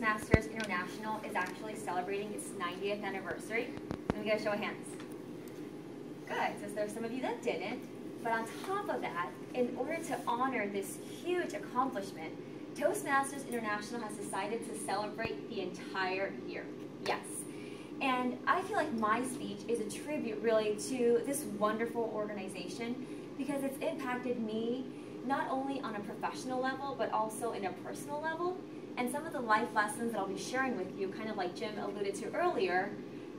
Toastmasters International is actually celebrating its 90th anniversary. Let me get a show of hands. Good, so there's some of you that didn't. But on top of that, in order to honor this huge accomplishment, Toastmasters International has decided to celebrate the entire year. Yes. And I feel like my speech is a tribute really to this wonderful organization because it's impacted me not only on a professional level, but also in a personal level. And some of the life lessons that I'll be sharing with you, kind of like Jim alluded to earlier,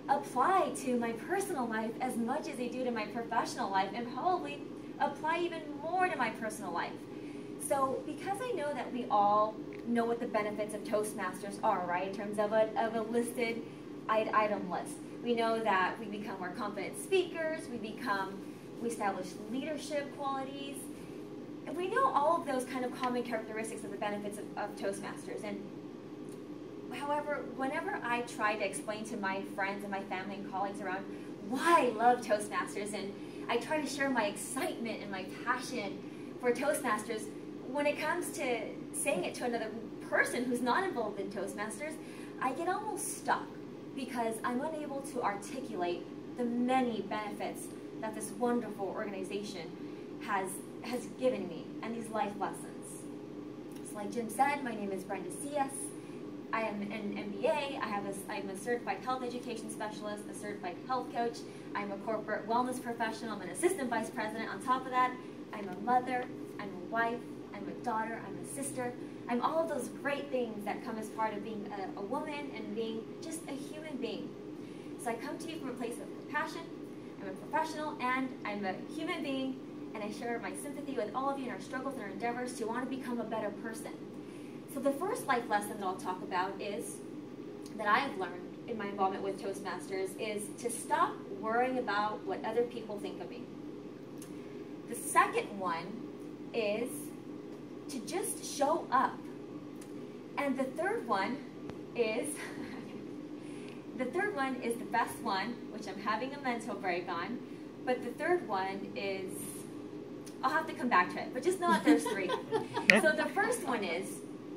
apply to my personal life as much as they do to my professional life, and probably apply even more to my personal life. So because I know that we all know what the benefits of Toastmasters are, right, in terms of a listed item list. We know that we become more confident speakers, we establish leadership qualities, and we know all of those kind of common characteristics of the benefits of Toastmasters. And however, whenever I try to explain to my friends and my family and colleagues around why I love Toastmasters, and I try to share my excitement and my passion for Toastmasters, when it comes to saying it to another person who's not involved in Toastmasters, I get almost stuck because I'm unable to articulate the many benefits that this wonderful organization has given me and these life lessons. So like Jim said, my name is Brenda C.S. I am an MBA, I'm a certified health education specialist, a certified health coach, I'm a corporate wellness professional, I'm an assistant vice president. On top of that, I'm a mother, I'm a wife, I'm a daughter, I'm a sister. I'm all of those great things that come as part of being a woman and being just a human being. So I come to you from a place of compassion, I'm a professional, and I'm a human being, and I share my sympathy with all of you in our struggles and our endeavors to want to become a better person. So the first life lesson that I'll talk about is, that I have learned in my involvement with Toastmasters, is to stop worrying about what other people think of me. The second one is to just show up. And the third one is, the best one, which I'm having a mental break on, but the third one is, I'll have to come back to it, but just know that there's three. So the first one is,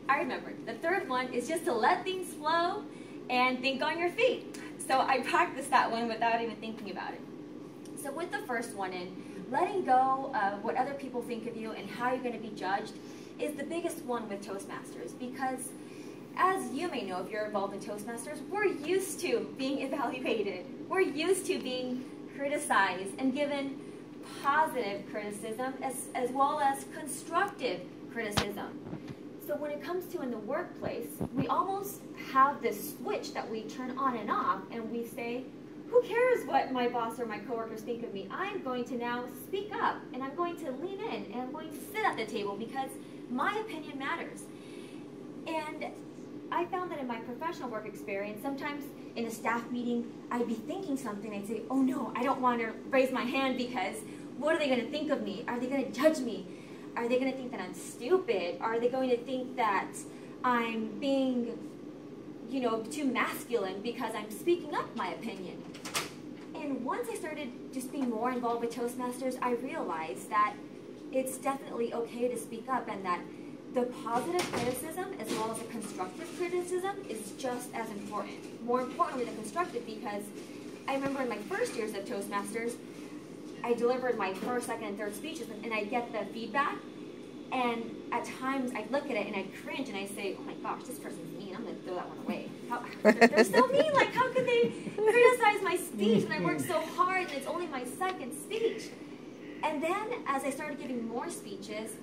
I remembered. The third one is just to let things flow and think on your feet. So I practiced that one without even thinking about it. So with the first one in, letting go of what other people think of you and how you're going to be judged is the biggest one with Toastmasters, because as you may know if you're involved in Toastmasters, we're used to being evaluated. We're used to being criticized and given positive criticism as well as constructive criticism. So when it comes to in the workplace, we almost have this switch that we turn on and off, and we say, who cares what my boss or my coworkers think of me? I'm going to now speak up, and I'm going to lean in, and I'm going to sit at the table because my opinion matters. And I found that in my professional work experience, sometimes in a staff meeting, I'd be thinking something, I'd say, oh no, I don't want to raise my hand because what are they going to think of me? Are they going to judge me? Are they going to think that I'm stupid? Are they going to think that I'm being, too masculine because I'm speaking up my opinion? And once I started just being more involved with Toastmasters, I realized that it's definitely okay to speak up, and that the positive criticism as well as the constructive criticism is just as important. More importantly, the constructive, because I remember in my first years of Toastmasters, I delivered my first, second, and third speeches, and I'd get the feedback, and at times I'd look at it and I'd cringe and I'd say, oh my gosh, this person's mean, I'm going to throw that one away. They're so mean, like how could they criticize my speech, and I worked so hard and it's only my second speech. And then as I started giving more speeches,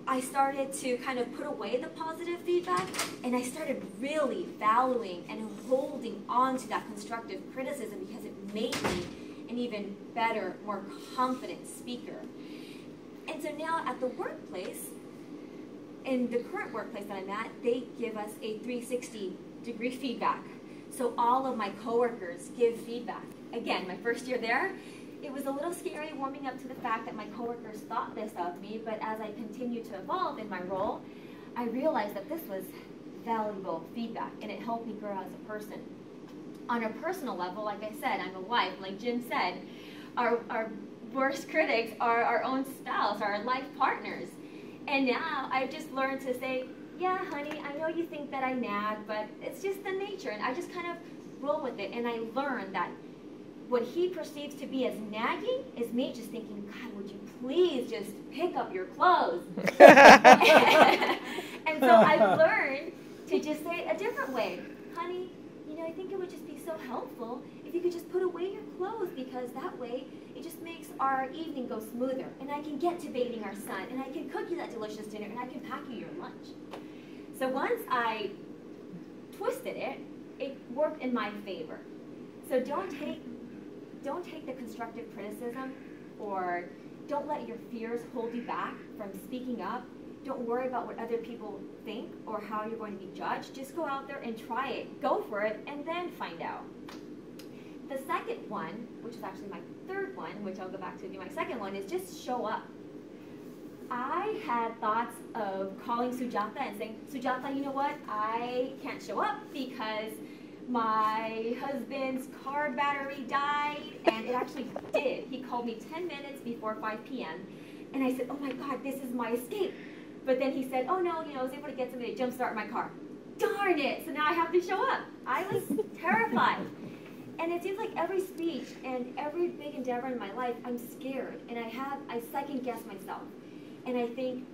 I started to kind of put away the positive feedback, and I started really valuing and holding on to that constructive criticism because it made me an even better, more confident speaker. And so now at the workplace, in the current workplace that I'm at, they give us a 360-degree feedback. So all of my coworkers give feedback. Again, my first year there, it was a little scary warming up to the fact that my coworkers thought this of me, but as I continued to evolve in my role, I realized that this was valuable feedback, and it helped me grow as a person. On a personal level, like I said, I'm a wife. Like Jim said, our worst critics are our own spouse, our life partners. And now I've just learned to say, yeah, honey, I know you think that I nag, but it's just the nature. And I just kind of roll with it. And I learned that what he perceives to be as nagging is me just thinking, God, would you please just pick up your clothes? And so I've learned to just say it a different way. Honey, you know, I think it would just be so helpful if you could just put away your clothes, because that way it just makes our evening go smoother. And I can get to bathing our son, and I can cook you that delicious dinner, and I can pack you your lunch. So once I twisted it, it worked in my favor. So don't take the constructive criticism, or don't let your fears hold you back from speaking up. Don't worry about what other people think or how you're going to be judged. Just go out there and try it. Go for it, and then find out. The second one, which is actually my third one, which I'll go back to do my second one, is just show up. I had thoughts of calling Sujata and saying, Sujata, you know what? I can't show up because my husband's car battery died, and it actually did. He called me 10 minutes before 5 p.m. And I said, oh my God, this is my escape. But then he said, oh no, you know, I was able to get somebody to jumpstart my car. Darn it, so now I have to show up. I was terrified. And it seems like every speech and every big endeavor in my life, I'm scared. And I second guess myself. And I think,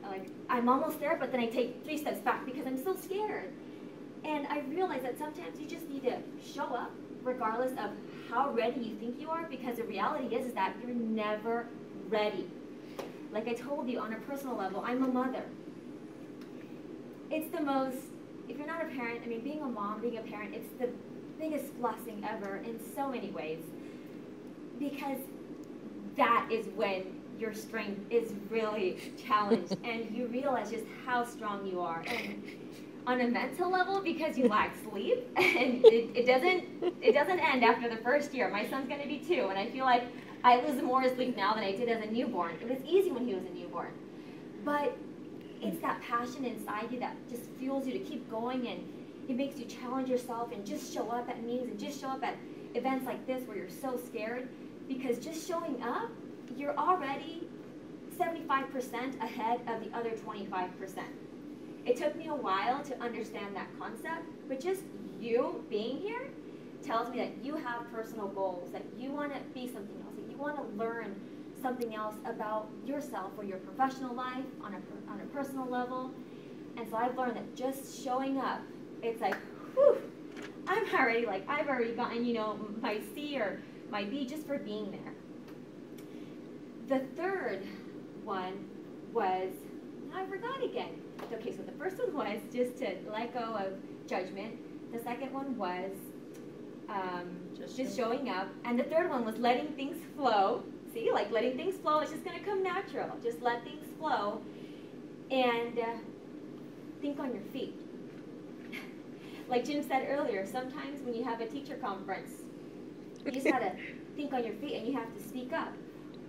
like, I'm almost there, but then I take 3 steps back because I'm so scared. And I realize that sometimes you just need to show up regardless of how ready you think you are, because the reality is that you're never ready. Like I told you, on a personal level, I'm a mother. It's the most, if you're not a parent, I mean, being a mom, being a parent, it's the biggest blessing ever in so many ways, because that is when your strength is really challenged and you realize just how strong you are. And on a mental level, because you lack sleep, and it doesn't end after the first year. My son's going to be 2, and I feel like I lose more sleep now than I did as a newborn. It was easy when he was a newborn. But it's that passion inside you that just fuels you to keep going, and it makes you challenge yourself and just show up at meetings and just show up at events like this where you're so scared, because just showing up, you're already 75% ahead of the other 25%. It took me a while to understand that concept, but just you being here tells me that you have personal goals, that you want to be something else, that you want to learn something else about yourself or your professional life on a personal level. And so I've learned that just showing up, it's like, whew, I'm already like, I've already gotten, you know, my C or my B just for being there. The third one was, I forgot again. Okay, so the first one was just to let go of judgment. The second one was just showing up. And the third one was letting things flow. See, like letting things flow, it's just going to come natural. Just let things flow. And think on your feet. Like Jim said earlier, sometimes when you have a teacher conference, you just got to think on your feet and you have to speak up.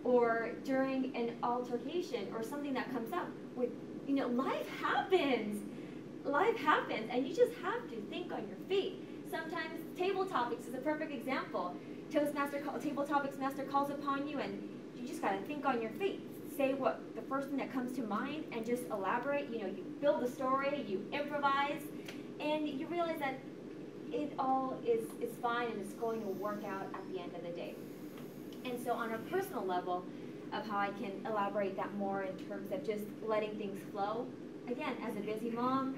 Or during an altercation or something that comes up with, you know, life happens. Life happens, and you just have to think on your feet. Sometimes table topics is a perfect example. Table topics master calls upon you, and you just got to think on your feet. Say what the first thing that comes to mind, and just elaborate. You know, you build a story, you improvise, and you realize that it all is fine, and it's going to work out at the end of the day. And so on a personal level of how I can elaborate that more in terms of just letting things flow, again, as a busy mom,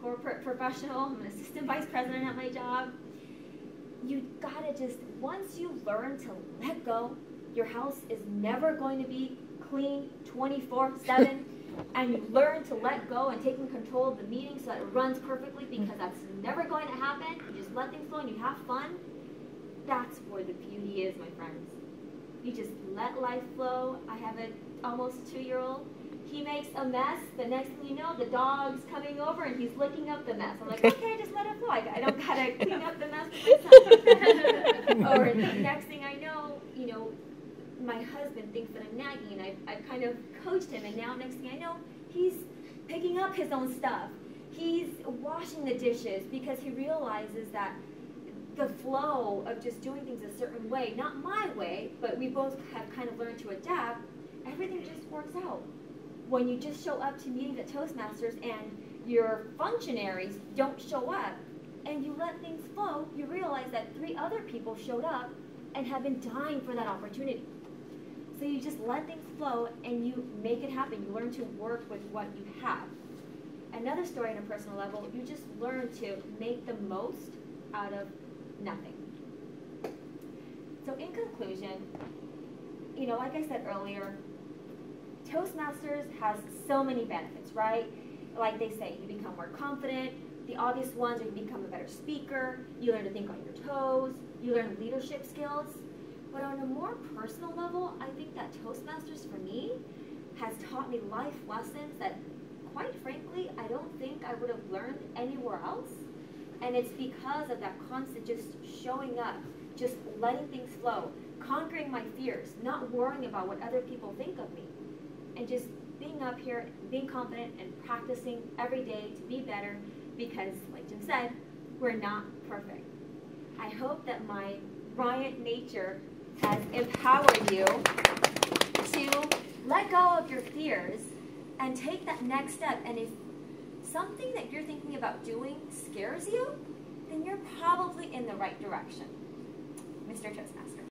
corporate professional, I'm an assistant vice president at my job, you gotta just, once you learn to let go, your house is never going to be clean 24/7, and you learn to let go and taking control of the meeting so that it runs perfectly, because that's never going to happen. You just let things flow and you have fun. That's where the beauty is, my friends. You just let life flow. I have an almost 2-year-old. He makes a mess. The next thing you know, the dog's coming over and he's licking up the mess. I'm like, okay, just let it flow. I don't gotta clean up the mess with my son. Or the next thing I know, you know, my husband thinks that I'm nagging, and I've kind of coached him, and now next thing I know, he's picking up his own stuff. He's washing the dishes because he realizes that the flow of just doing things a certain way, not my way, but we both have kind of learned to adapt, everything just works out. when you just show up to meetings at Toastmasters and your functionaries don't show up and you let things flow, you realize that 3 other people showed up and have been dying for that opportunity. So you just let things flow and you make it happen. You learn to work with what you have. Another story on a personal level, you just learn to make the most out of nothing. So in conclusion, like I said earlier, Toastmasters has so many benefits, right? Like they say, you become more confident. The obvious ones are you become a better speaker, you learn to think on your toes, you learn leadership skills. But on a more personal level, I think that Toastmasters for me has taught me life lessons that, quite frankly, I don't think I would have learned anywhere else. And it's because of that constant just showing up, just letting things flow, conquering my fears, not worrying about what other people think of me, and just being up here, being confident, and practicing every day to be better because, like Jim said, we're not perfect. I hope that my Bryant nature has empowered you to let go of your fears and take that next step. And if something that you're thinking about doing scares you, then you're probably in the right direction. Mr. Toastmaster.